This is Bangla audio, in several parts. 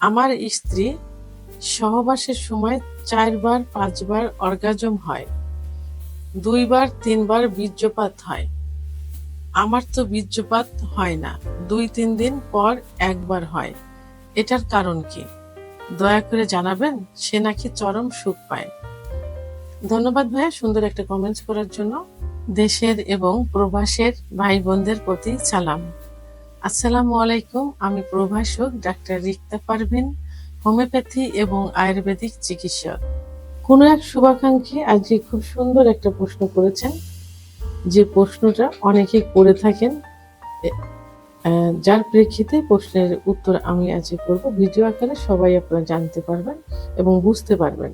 আমার স্ত্রী সহবাসের সময় ৪ বার ৫ বার অর্গাজম হয়, ২ বার ৩ বার বীর্যপাত হয়। আমার তো বীর্যপাত হয় না, ২-৩ দিন পর একবার হয়। এটার কারণ কি? দয়া করে জানাবেন। সে নাকি চরম সুখ পায়। ধন্যবাদ ভাইয়া সুন্দর একটা কমেন্টস করার জন্য। দেশের এবং প্রবাসের ভাই বোনদের প্রতি সালাম। আসসালামু আলাইকুম। আমি প্রভাষক ডাক্তার রিক্তা পারভিন, হোমিওপ্যাথি এবং আয়ুর্বেদিক চিকিৎসক। কোনো এক শুভাকাঙ্ক্ষী আজকে খুব সুন্দর একটা প্রশ্ন করেছেন, যে প্রশ্নটা অনেকেই করে থাকেন, যার প্রেক্ষিতে প্রশ্নের উত্তর আমি আজকে করব। ভিডিও আকারে সবাই আপনারা জানতে পারবেন এবং বুঝতে পারবেন।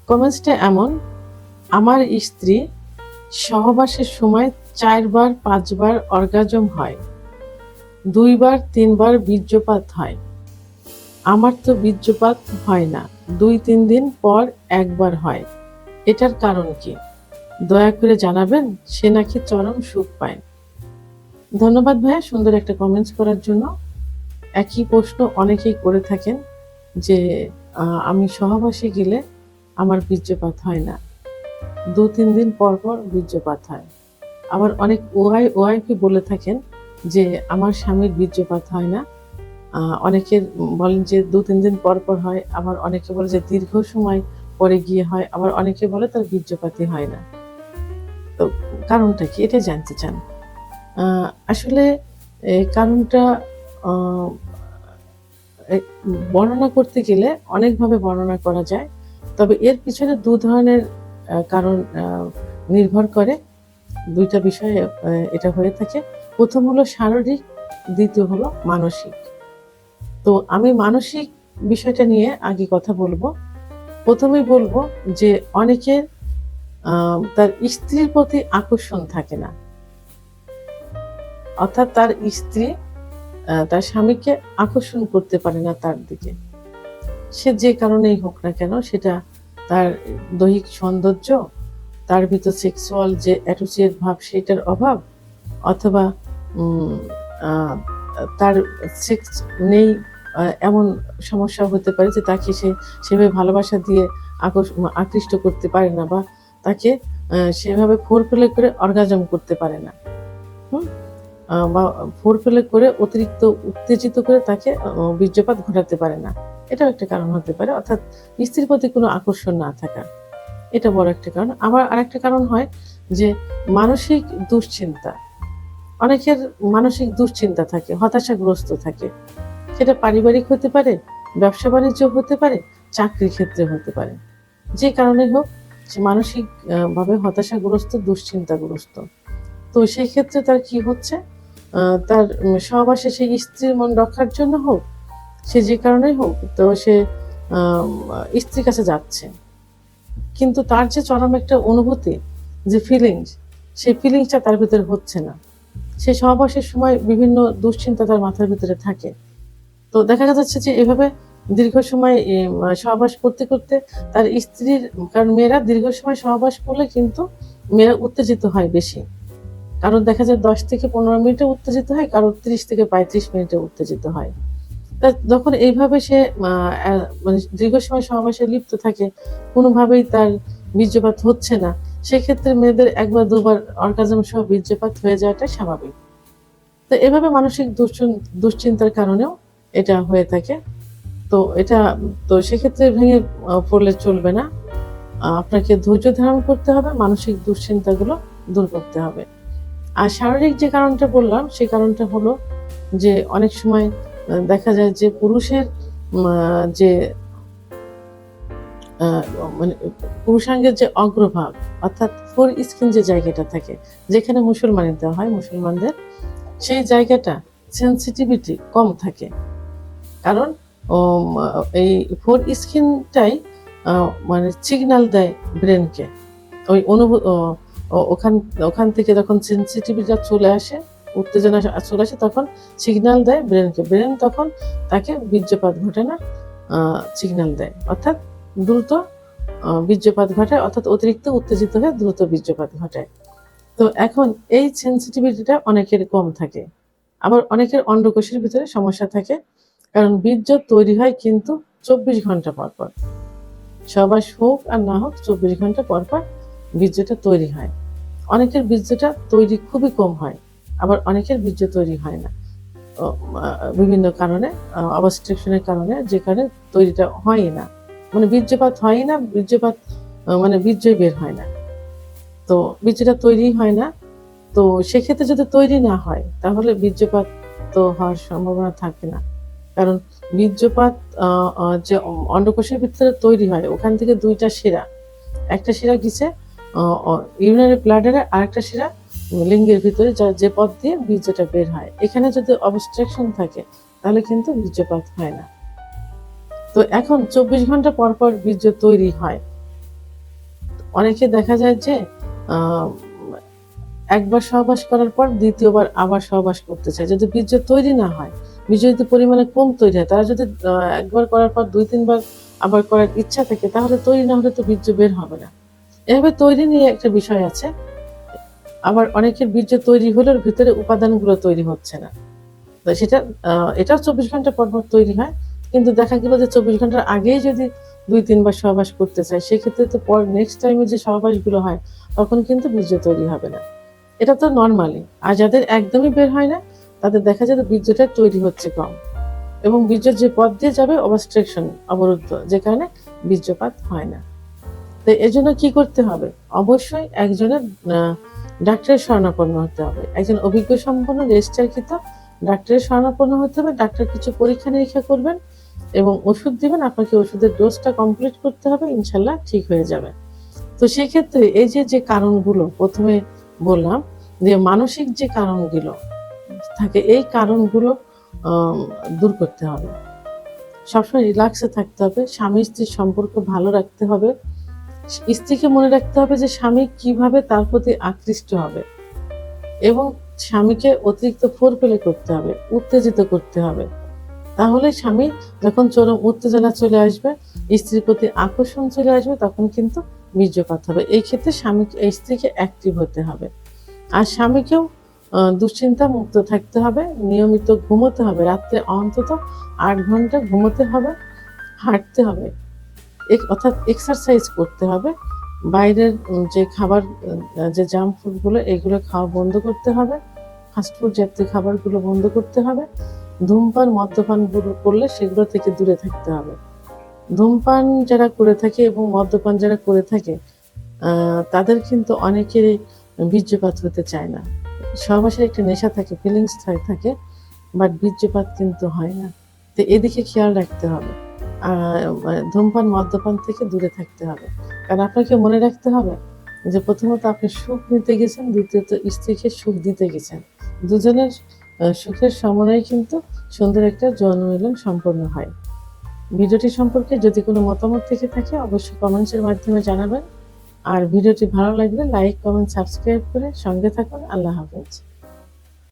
কমেন্টসটা এমন: আমার স্ত্রী সহবাসের সময় ৪ বার ৫ বার অর্গাজম হয়, ২ বার ৩ বার বীর্যপাত হয়। আমার তো বীর্যপাত হয় না, ২-৩ দিন পর একবার হয়। এটার কারণ কি? দয়া করে জানাবেন। সে নাকি চরম সুখ পায়। ধন্যবাদ ভাইয়া সুন্দর একটা কমেন্টস করার জন্য। একই প্রশ্ন অনেকেই করে থাকেন, যে আমি সহবাসে গেলে আমার বীর্যপাত হয় না, ২-৩ দিন পর পর বীর্যপাত হয়। আবার অনেক ওয়াইফই বলে থাকেন যে আমার স্বামীর বীর্যপাত হয় না। অনেকের বলেন যে ২-৩ দিন পর পর হয়, আবার অনেকে বলে যে দীর্ঘ সময় পরে গিয়ে হয়, আবার অনেকে বলে তার বীর্যপাতই হয় না। তো কারণটা কি? এটা জানতে চান। আসলে কারণটা আ এ বর্ণনা করতে গেলে অনেকভাবে বর্ণনা করা যায়। তবে এর পিছনে ২ ধরনের কারণ নির্ভর করে। ২ টা বিষয়ে এটা হয়ে থাকে। ১ম হলো শারীরিক, দ্বিতীয় হলো মানসিক। তো আমি মানসিক বিষয়টা নিয়ে আগে কথা বলব। ১ম এই বলব যে অনেকের তার স্ত্রীর প্রতি আকর্ষণ থাকে না। অর্থাৎ তার স্ত্রী তার স্বামীকে আকর্ষণ করতে পারে না তার দিকে। সে যে কারণেই হোক না কেন, সেটা তার দৈহিক সৌন্দর্য, তার ভিতর সেক্সুয়াল যে অ্যাসোসিয়েট ভাব সেটার অভাব, অথবা উম আ তার সেক্স নেই, এমন সমস্যা হতে পারে যে তাকে সে সেভাবে ভালোবাসা দিয়ে আকৃষ্ট করতে পারে না, বা তাকে সেভাবে ফোরপ্লে করে অর্গাজম করতে পারে না। হুম? বা ফোরপ্লে করে অতিরিক্ত উত্তেজিত করে তাকে বীর্যপাত ঘটাতে পারে না। এটাও একটা কারণ হতে পারে। অর্থাৎ স্ত্রীর প্রতি কোনো আকর্ষণ না থাকা। এটা বড় একটা কারণ। আবার আরেকটা কারণ হয় যে মানসিক দুশ্চিন্তা। অনেকের মানসিক দুশ্চিন্তা থাকে, হতাশাগ্রস্ত থাকে। সেটা পারিবারিক হতে পারে, ব্যবসা-বাণিজ্য হতে পারে, চাকরির ক্ষেত্রে হতে পারে। যে কারণেই হোক, সে মানসিক ভাবে হতাশাগ্রস্ত, দুশ্চিন্তাগ্রস্ত। তো সেই ক্ষেত্রে তার কি হচ্ছে? তার সহবাসে সেই স্ত্রীর মন রক্ষার জন্য হোক, সে যে কারণেই হোক, তো সে আম স্ত্রীর কাছে যাচ্ছে। কিন্তু তার যে চরম একটা অনুভূতি, যে ফিলিংস, সেই ফিলিংসটা তার ভেতরে হচ্ছে না। সে সহবাসের সময় বিভিন্ন দুশ্চিন্তা তার মাথার ভেতরে থাকে। তো দেখা যাচ্ছে যে এভাবে দীর্ঘ সময় সহবাস করতে, করতে তার স্ত্রীর, কারণ মেয়েরা দীর্ঘ সময় সহবাস করলে কিন্তু মেয়েরা উত্তেজিত হয় বেশি। কারণ দেখা যায় ১০ থেকে ১৫ মিনিটে উত্তেজিত হয়, কারো ৩০ থেকে ৩৫ মিনিটে উত্তেজিত হয়। তা যখন এইভাবে সে আ অ্যা মানে দীর্ঘ সময় সহবাসে লিপ্ত থাকে, কোনোভাবেই তার বীর্যপাত হচ্ছে না, সেক্ষেত্রে মেয়েদের ১ বার ২ বার অর্গাজম সহ বীর্যপাত হয়ে যাওয়াটাই স্বাভাবিক। তো এভাবে মানসিক দুশ্চিন্তার কারণেও এটা হয়ে থাকে। তো এটা, তো সেক্ষেত্রে ভেঙে পড়লে চলবে না। আপনাকে ধৈর্য ধারণ করতে হবে, মানসিক দুশ্চিন্তাগুলো দূর করতে হবে। আর শারীরিক যে কারণটা বললাম, সেই কারণটা হলো যে অনেক সময় দেখা যায় যে পুরুষের মা যে আ মানে পুরুষাঙ্গের যে অগ্রভাগ, অর্থাৎ ফোর স্কিন যে জায়গাটা থাকে, যেখানে মুসলমানিতে হয় মুসলমানদের, সেই জায়গাটা সেনসিটিভিটি কম থাকে। কারণ ওম এই ফোর স্কিনটাই আ মানে সিগন্যাল দেয় ব্রেইনকে। ওই অনুভূ ও ও ওখান ওখান থেকে যখন সেনসিটিভিটিটা চলে আসে, উত্তেজনা চলে আসে, তখন সিগন্যাল দেয় ব্রেইনকে। ব্রেইন তখন তাকে বীর্যপাত ঘটানোর সিগন্যাল দেয়। অর্থাৎ দ্রুত বীর্যপাত ঘটায়, অর্থাৎ অতিরিক্ত উত্তেজিত হয়ে দ্রুত বীর্যপাত ঘটায়। তো এখন এই সেনসিটিভিটিটা অনেকের কম থাকে। আবার অনেকের অন্ডকোষের ভিতরে সমস্যা থাকে। কারণ বীর্য তৈরি হয় কিন্তু 24 ঘন্টা পর পর। সহবাস হোক আর না হোক 24 ঘন্টা পর পর বীর্যটা তৈরি হয়। অনেকের বীর্যটা তৈরি খুবই কম হয়, আবার অনেকের বীর্য তৈরি হয় না বিভিন্ন কারণে, অবস্ট্রাকশনের কারণে, যে কারণে তৈরিটা হয় না, মানে বীর্যপাত হয় না, বীর্যপাত মানে বীর্যই বের হয় না, তো বীর্যটা তৈরি হয় না। তো সেক্ষেত্রে যদি তৈরি না হয় তাহলে বীর্যপাত তো হওয়ার সম্ভাবনা থাকে না। কারণ বীর্যপাত যে অন্ডকোষের ভিতরে তৈরি হয়, ওখান থেকে দুইটা শিরা, একটা শিরা গিছে ইউরিনারি ব্লাডারে, আরেকটা শিরা লিঙ্গের ভিতরে, যে পথ দিয়ে বীর্যটা বের হয়। এখানে যদি অবস্ট্রাকশন থাকে তাহলে কিন্তু বীর্যপাত হয় না। তো এখন 24 ঘন্টা পর পর বীর্য তৈরি হয়। অনেকে দেখা যায় যে একবার সহবাস করার পর দ্বিতীয়বার আবার সহবাস করতে চায়, যদি বীর্য তৈরি না হয়, বীর্য যদি পরিমাণে কম তৈরি হয়, তারা যদি একবার করার পর 2-3 বার আবার করার ইচ্ছা থাকে, তাহলে তৈরি না হলে তো বীর্য বের হবে না। এভাবে তৈরি নিয়ে একটা বিষয় আছে। আবার অনেকের বীর্য তৈরি হলেও ভিতরে উপাদানগুলো তৈরি হচ্ছে না, তো সেটা এটাও 24 ঘন্টা পর পর তৈরি হয়। কিন্তু দেখা গেল যে 24 ঘন্টার আগেই যদি 2-3 বার সহবাস করতে চায়, সেক্ষেত্রে তো পর নেক্সট টাইমে যে সহবাসগুলো হয় তখন কিন্তু বীর্য তৈরি হবে না। এটা তো নর্মালি। আর যাদের একদমই বের হয় না, তাদের দেখা যায় বীর্যটা তৈরি হচ্ছে কম, এবং বীর্যের যে পথ দিয়ে যাবে অবস্ট্রাকশন, অবরুদ্ধ, যে কারণে বীর্যপাত হয় না। তো এজন্য কি করতে হবে? অবশ্যই একজনের ডাক্তারের শরণাপন্ন হতে হবে, একজন অভিজ্ঞ সম্পন্ন রেজিস্টারকৃত ডাক্তারের শরণাপন্ন হতে হবে। ডাক্তার কিছু পরীক্ষা নিরীক্ষা করবেন এবং ওষুধ দিবেন, আপনাকে ওষুধের ডোজটা কমপ্লিট করতে হবে, ইনশাল্লাহ ঠিক হয়ে যাবে। তো সেক্ষেত্রে এই যে কারণগুলো প্রথমে বললাম, যে মানসিক যে কারণগুলো থাকে, এই কারণগুলো দূর করতে হবে। সবসময় রিল্যাক্সে থাকতে হবে, স্বামী স্ত্রীর সম্পর্ক ভালো রাখতে হবে, স্ত্রীকে মনে রাখতে হবে যে স্বামী কিভাবে তার প্রতি আকৃষ্ট হবে, এবং স্বামীকে অতিরিক্ত ফোরপ্লে করতে হবে, উত্তেজিত করতে হবে। তাহলে স্বামী যখন চরম উত্তেজনা চলে আসবে, স্ত্রীর প্রতি আকর্ষণ চলে আসবে, তখন কিন্তু বীর্যপাত হবে। এই ক্ষেত্রে স্ত্রীকে অ্যাক্টিভ হতে হবে। আর স্বামীকেও দুশ্চিন্তা মুক্ত থাকতে হবে, নিয়মিত ঘুমোতে হবে, রাত্রে অন্তত 8 ঘন্টা ঘুমোতে হবে, হাঁটতে হবে, অর্থাৎ এক্সারসাইজ করতে হবে। বাইরের যে খাবার, যে জাঙ্ক ফুডগুলো, এগুলো খাওয়া বন্ধ করতে হবে, ফাস্টফুড জাতীয় খাবারগুলো বন্ধ করতে হবে। ধূমপান মদ্যপান করলে সেগুলো থেকে দূরে থাকতে হবে। ধূমপান যারা করে থাকে এবং মদ্যপান যারা করে থাকে, তাদের কিন্তু অনেকেরই বীর্যপাত হতে চায় না। সহবাসের একটা নেশা থাকে, ফিলিংস থাকে, বাট বীর্যপাত কিন্তু হয় না। তো এদিকে খেয়াল রাখতে হবে। ধূমপান মদ্যপান থেকে দূরে থাকতে হবে। কারণ আপনাকে মনে রাখতে হবে যে প্রথমত আপনি সুখ নিতে গেছেন, দ্বিতীয়ত স্ত্রীকে সুখ দিতে গেছেন। দুজনের সুখের সমন্বয়ে কিন্তু সুন্দর একটা যৌন মিলন সম্পন্ন হয়। ভিডিওটি সম্পর্কে যদি কোনো মতামত থেকে থাকে, অবশ্যই কমেন্টসের মাধ্যমে জানাবেন। আর ভিডিওটি ভালো লাগলে লাইক, কমেন্ট, সাবস্ক্রাইব করে সঙ্গে থাকুন। আল্লাহ হাফেজ।